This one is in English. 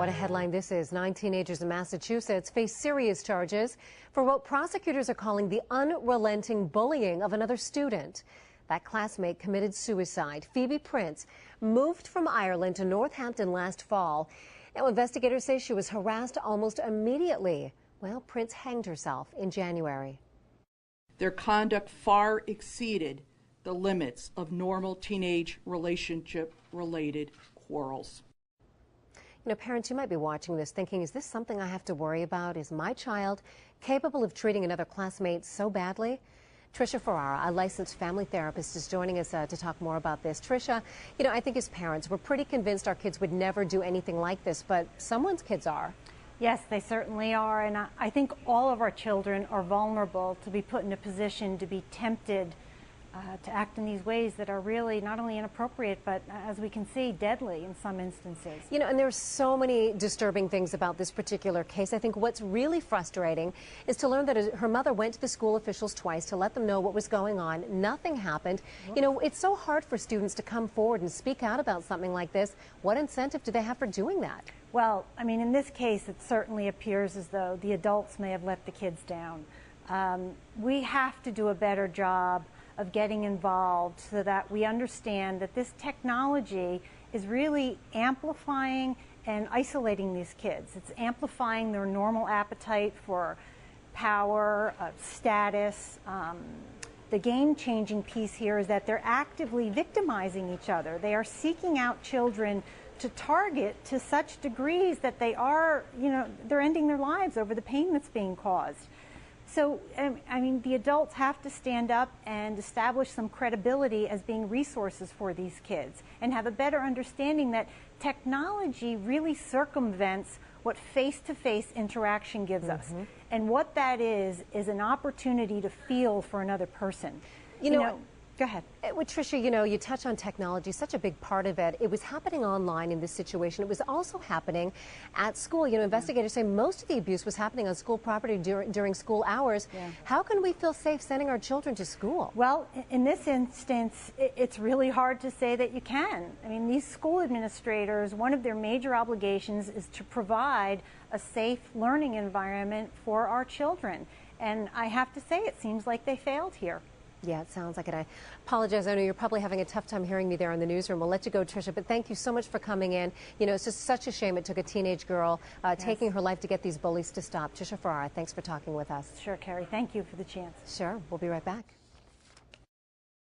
What a headline this is. 9 teenagers in Massachusetts face serious charges for what prosecutors are calling the unrelenting bullying of another student. That classmate committed suicide. Phoebe Prince moved from Ireland to Northampton last fall. Now, investigators say she was harassed almost immediately. Well, Prince hanged herself in January. Their conduct far exceeded the limits of normal teenage relationship-related quarrels. You know, parents, you might be watching this thinking, is this something I have to worry about? Is my child capable of treating another classmate so badly? Tricia Ferrara, a licensed family therapist, is joining us to talk more about this. Tricia, you know, I think as parents, we're pretty convinced our kids would never do anything like this, but someone's kids are. Yes, they certainly are, and I think all of our children are vulnerable to be put in a position to be tempted to act in these ways that are really not only inappropriate, but as we can see, deadly in some instances. You know, and there's so many disturbing things about this particular case. I think what's really frustrating is to learn that her mother went to the school officials twice to let them know what was going on. Nothing happened. You know, it's so hard for students to come forward and speak out about something like this. What incentive do they have for doing that? Well, I mean, in this case, it certainly appears as though the adults may have let the kids down. We have to do a better job of getting involved so that we understand that this technology is really amplifying and isolating these kids. It's amplifying their normal appetite for power, status. The game-changing piece here is that they're actively victimizing each other. They are seeking out children to target to such degrees that they are, you know, they're ending their lives over the pain that's being caused. So, I mean, the adults have to stand up and establish some credibility as being resources for these kids and have a better understanding that technology really circumvents what face-to-face interaction gives us. And what that is an opportunity to feel for another person. You know, go ahead. With Tricia, you know, you touch on technology, such a big part of it. It was happening online in this situation. It was also happening at school. You know, investigators say most of the abuse was happening on school property during school hours. How can we feel safe sending our children to school? Well, in this instance, it's really hard to say that you can. I mean, these school administrators, one of their major obligations is to provide a safe learning environment for our children. And I have to say, it seems like they failed here. Yeah, it sounds like it. I apologize. I know you're probably having a tough time hearing me there in the newsroom. We'll let you go, Tricia, but thank you so much for coming in. You know, it's just such a shame it took a teenage girl taking her life to get these bullies to stop. Tricia Ferrara, thanks for talking with us. Sure, Carrie. Thank you for the chance. Sure. We'll be right back.